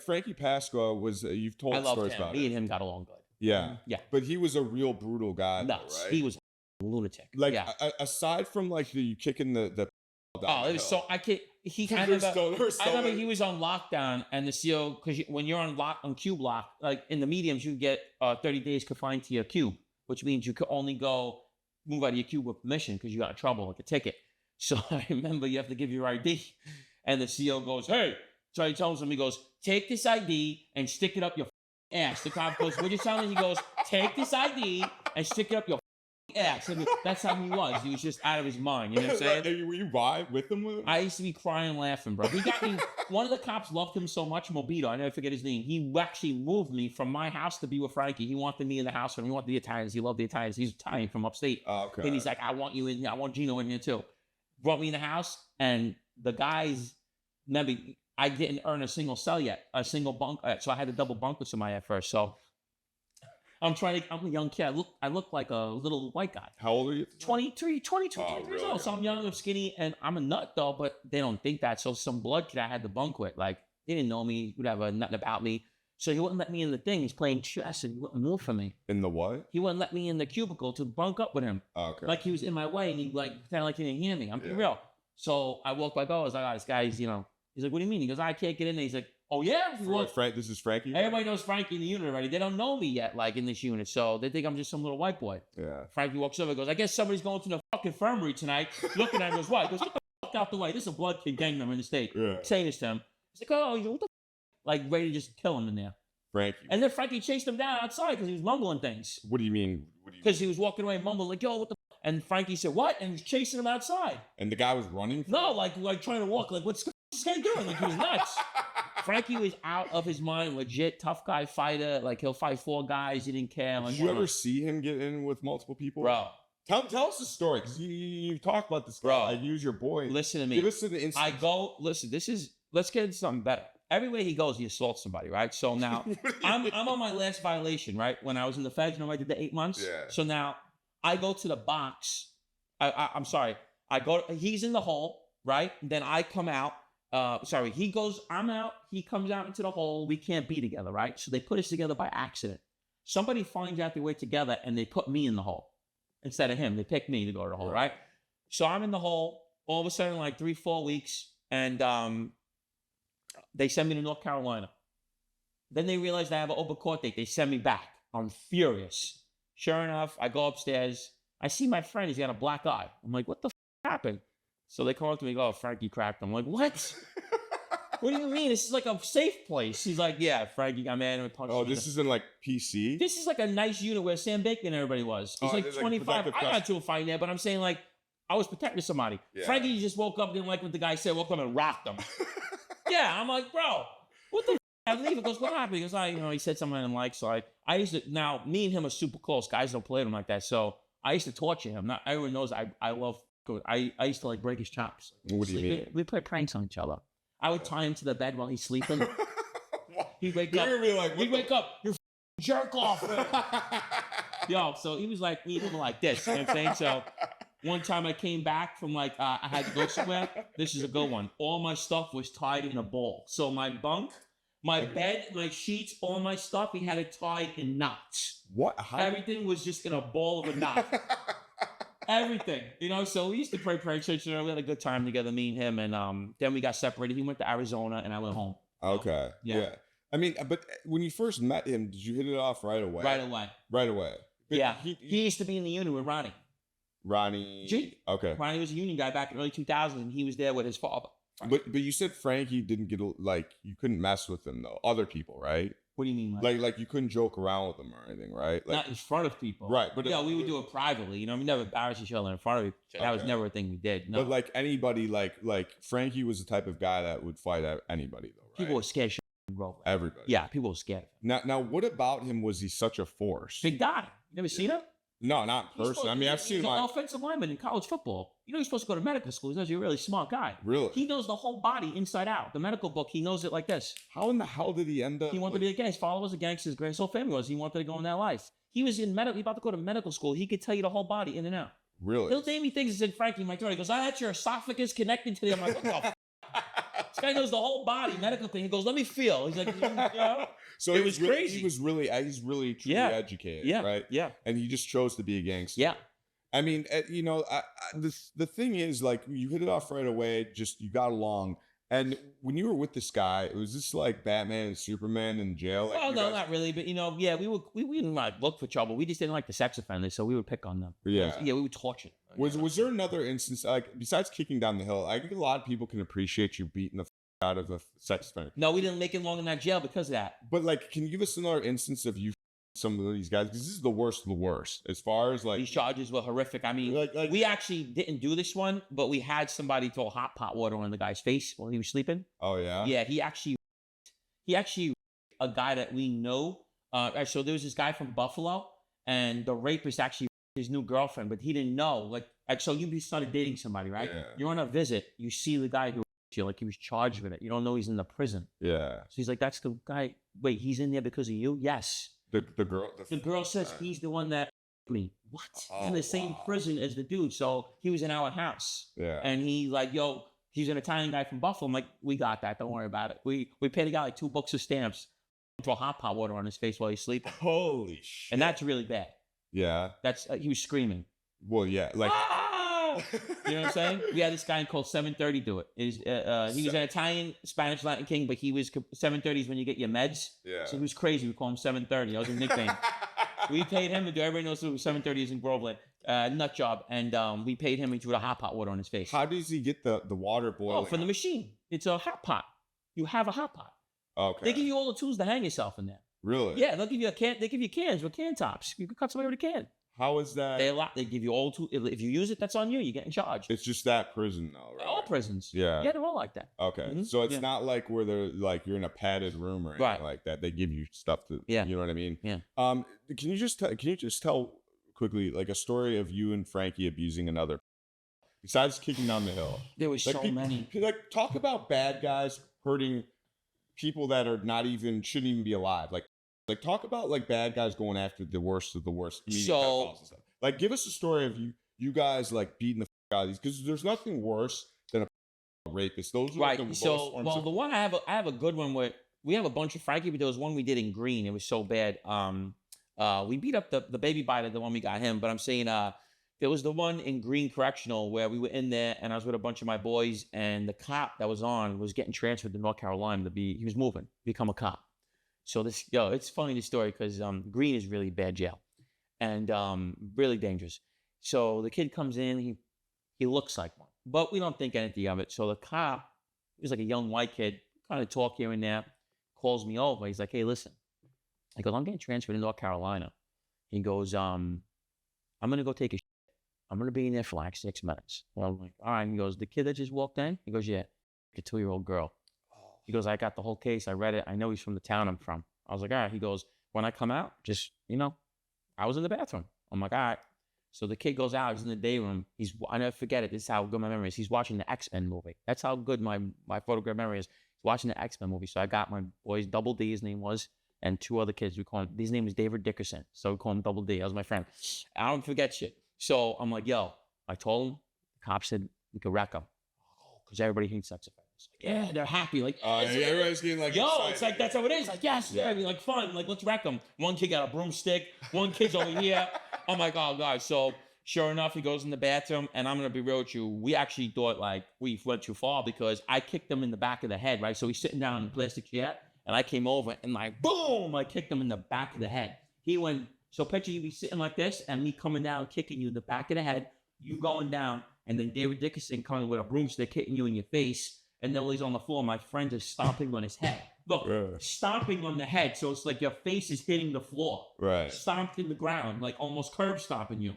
Frankie Pasqua was, you've told stories about Me it. and him got along good. Yeah. Yeah. But he was a real brutal guy. Nuts. Though, right? He was a lunatic. Like, yeah. Aside from like you kicking the down it was so I can't. I remember he was on lockdown, and the CO, because when you're on cube lock, like in the mediums, you get 30 days confined to your cube, which means you could only move out of your cube with permission because you got in trouble, like a ticket. So I remember you have to give your ID, and the CO goes, "Hey," so he tells him, he goes, "Take this ID and stick it up your ass." The cop goes, "What you telling me?" He goes, "Take this ID and stick it up your ass." I mean, that's how he was. He was just out of his mind. You know what I'm saying? Were you vibe with him? I used to be crying and laughing, bro. He got me. One of the cops loved him so much, Mobito. I never forget his name. He actually moved me from my house to be with Frankie. He wanted me in the house, and he wanted the Italians. He loved the Italians. He's Italian from upstate. Okay. And he's like, "I want you in here. I want Gino in here too." Brought me in the house, and the guys, remember, I didn't earn a single cell yet, a single bunk. So I had to double bunk with somebody at first. So I'm a young kid. I look like a little white guy. How old are you? 22 really? years old. So I'm young and skinny, and I'm a nut though, but they don't think that. So some blood kid I had to bunk with, like, they didn't know me, whatever, nothing about me. So he wouldn't let me in the thing. He's playing chess, and he wouldn't move for me. In the what? He wouldn't let me in the cubicle to bunk up with him. Okay. Like he was in my way, and he pretended like he didn't hear me. I'm being real. So I walked by Bo. I was like, "Oh, this guy's, he's like, what do you mean?" He goes, "I can't get in there." He's like, "Oh yeah?" This is Frankie? Everybody knows Frankie in the unit already. They don't know me yet, like in this unit. So they think I'm just some little white boy. Yeah. Frankie walks over and goes, "I guess somebody's going to the fucking infirmary tonight." Looking at him, goes, "What?" He goes, "Get the fuck out the way. This is a blood kid gang member in the state." Yeah. Saying this to him. He's like, "Oh," he's like, "What the fuck?" Like ready to just kill him in there. Frankie. And then Frankie chased him down outside because he was mumbling things. What do you mean? Because he was walking away mumbling like, "Yo, what the f-?" And Frankie said, "What?" And he was chasing him outside. And the guy was running? No, like trying to walk. Like, what's this guy doing? Like, he was nuts. Frankie was out of his mind, legit tough guy fighter. Like, he'll fight 4 guys. He didn't care. Like, did you ever see him get in with multiple people? Bro. Tell us the story, because you talked about this guy. Bro. I use your boy. Listen to me. Give us the instance. Let's get into something better. Everywhere he goes, he assaults somebody, right? So now, I'm on my last violation, right? When I was in the feds, I did the 8 months. Yeah. So now, I go to the box. I'm sorry. He's in the hole, right? Then I come out. I'm out. He comes out into the hole. We can't be together, right? So they put us together by accident. Somebody finds out they were together, and they put me in the hole instead of him. They picked me to go to the hole, right? So I'm in the hole. All of a sudden, like 3-4 weeks, and they send me to North Carolina. Then they realize I have an open court date. They send me back. I'm furious. Sure enough, I go upstairs. I see my friend. He's got a black eye. I'm like, "What the happened?" So they come up to me and go, "Oh, Frankie cracked him." I'm like, "What? What do you mean? This is like a safe place." He's like, "Yeah, Frankie got mad and punched me." Oh, this isn't like PC? This is like a nice unit where Sam Bacon and everybody was. He's like 25. I got to a fight there, but I'm saying, like, I was protecting somebody. Yeah. Frankie just woke up, didn't like what the guy said, woke up and rocked him. Yeah, I'm like, "Bro, what the f-?" I leave. He goes, "What happened?" He goes, he said something I didn't like. So I used to, now, me and him are super close. Guys don't play with him like that. So I used to torture him. Not everyone knows I love good. I used to like break his chops. What do you mean? We play pranks on each other. I would tie him to the bed while he's sleeping. He'd wake up. He'd wake up. "You're jerk off." Yo, so he was like, we were like this. You know what I'm saying? So one time I came back from I had to go somewhere. This is a good one. All my stuff was tied in a ball. So my bunk, my bed, my sheets, all my stuff, he had it tied in knots. What? Everything was just in a ball of a knot. Everything, so we used to play pranks. We had a good time together, me and him, and then we got separated. He went to Arizona, and I went home. Okay. Yeah. I mean, but when you first met him, did you hit it off right away? Right away. But yeah. He used to be in the unit with Ronnie. Ronnie. Okay. Ronnie was a union guy back in the early 2000s, and he was there with his father. But you said Frankie didn't get, like, you couldn't mess with him though. Other people, right? What do you mean? Like you couldn't joke around with him or anything, right? Like, not in front of people. Right. But we would do it privately. We never embarrass each other in front of each other. That was never a thing we did. No. But like anybody, like Frankie was the type of guy that would fight at anybody though, right? People were scared shit. Everybody. Yeah, people were scared of him. Now what about him was he such a force? Big guy. You never seen him? No, not in person. I mean, I've seen him. He's an offensive lineman in college football. You're supposed to go to medical school. He knows you're a really smart guy. Really? He knows the whole body inside out. The medical book, he knows it like this. How in the hell did he end up? He wanted to be a gangster. His father was a gangster. His whole family was. He wanted to go in that life. He was in medical. He about to go to medical school. He could tell you the whole body in and out. Really? He'll name me things. He said, "Frankie, my daughter." He goes, "I had your esophagus connected to the." I'm like, "What the f-?" This guy knows the whole body, medical thing. He goes, let me feel. He's like, So it was crazy. He's really truly educated, right? Yeah. And he just chose to be a gangster. Yeah. I mean, the thing is, like, you hit it off right away. Just you got along. And when you were with this guy, it was just like Batman and Superman in jail. Like, well, no, not really. But, we didn't like look for trouble. We just didn't like the sex offenders, so we would pick on them. Yeah. We would torture them. Was there another instance, like, besides kicking down the hill, I think a lot of people can appreciate you beating the out of a sex offender. No, we didn't make it long in that jail because of that. But, like, can you give us another instance of you some of these guys? Because this is the worst of the worst. As far as, like... These charges were horrific. I mean, like, we actually didn't do this one, but we had somebody throw hot pot water on the guy's face while he was sleeping. Oh, yeah? Yeah, he actually... A guy that we know. So there was this guy from Buffalo, and the rapist actually his new girlfriend, but he didn't know. Like so you started dating somebody, right? Yeah. You're on a visit. You see the guy who you like he was charged with it. You don't know he's in the prison. Yeah. So he's like, that's the guy. Wait, he's in there because of you? Yes. The girl. The girl says he's the one that me. What? He's in the same prison as the dude. So he was in our house. Yeah. And he like, yo, he's an Italian guy from Buffalo. I'm like, we got that. Don't worry about it. We paid the guy like $2 of stamps. Throw hot pot water on his face while he's sleeping. Holy shit. And that's really bad. Yeah. That's he was screaming. Well, yeah, like you know what I'm saying? We had this guy called 730 do it. He was an Italian, Spanish, Latin king, but he was 730 is when you get your meds. Yeah. So he was crazy. We call him 730. That was his nickname. We paid him to do. Everybody knows who 730 is in Groveland. Nut job, and we paid him. He threw the hot pot water on his face. How does he get the water boiling? Oh, from the machine. It's a hot pot. You have a hot pot. Okay. They give you all the tools to hang yourself in there. Really? Yeah, they'll give you a can. They give you cans with can tops. You can cut somebody with a can. How is that? They give you all tools. If you use it, that's on you. You get in charge. It's just that prison, though, right? All prisons. Yeah. Yeah, they're all like that. Okay, so it's not like where they're like you're in a padded room or anything like that. They give you stuff to. Yeah. You know what I mean? Yeah. Can you just tell quickly like a story of you and Frankie abusing another? Besides kicking down the hill, there was so many. Like talk about bad guys hurting people that are not even shouldn't even be alive. Like talk about like bad guys going after the worst of the worst. So and stuff. Like give us a story of you guys like beating the out of these because there's nothing worse than a rapist. Those are right. So the one I have a good one where we have a bunch of Frankie, but there was one we did in Green. It was so bad. We beat up the baby biter, the one we got him. But I'm saying there was the one in Green Correctional where we were in there and I was with a bunch of my boys and the cop that was on was getting transferred to North Carolina he was moving, become a cop. So it's funny, this story, because Green is really bad jail and really dangerous. So the kid comes in, he looks like one, but we don't think anything of it. So the cop, he was like a young white kid, kind of talk here and there, calls me over. He's like, hey, listen. I go, I'm getting transferred to North Carolina. He goes, I'm going to go take a shit. I'm going to be in there for like 6 minutes. Well, I'm like, all right. He goes, the kid that just walked in? He goes, yeah, a 2-year-old girl. He goes, I got the whole case. I read it. I know he's from the town I'm from. I was like, all right. He goes, when I come out, just, I was in the bathroom. I'm like, all right. So the kid goes out. He's in the day room. I never forget it. This is how good my memory is. He's watching the X-Men movie. That's how good my photograph memory is. He's watching the X-Men movie. So I got my boys, Double D, his name was, and 2 other kids. We call him, his name was David Dickerson. So we call him Double D. That was my friend. I don't forget shit. So I'm like, yo, I told him, the cop said we could wreck him. Because everybody hates sex offenders. Like, yeah, they're happy. Like, everybody's getting like, yo, excited. It's like, that's how it is. Like, yes, yeah, like fun. Like, let's wreck them. One kid got a broomstick. One kid's over here. I'm like, oh, God. So sure enough, he goes in the bathroom. And I'm going to be real with you. We actually thought like we went too far because I kicked him in the back of the head, right? So he's sitting down in a plastic chair. And I came over and like, boom, I kicked him in the back of the head. He went, so picture you be sitting like this and me coming down, kicking you in the back of the head, you going down, and then David Dickerson coming with a broomstick hitting you in your face. And then while he's on the floor, my friend is stomping on his head. Look, stomping on the head. So it's like your face is hitting the floor. Right. Stomped in the ground, like almost curb stomping you.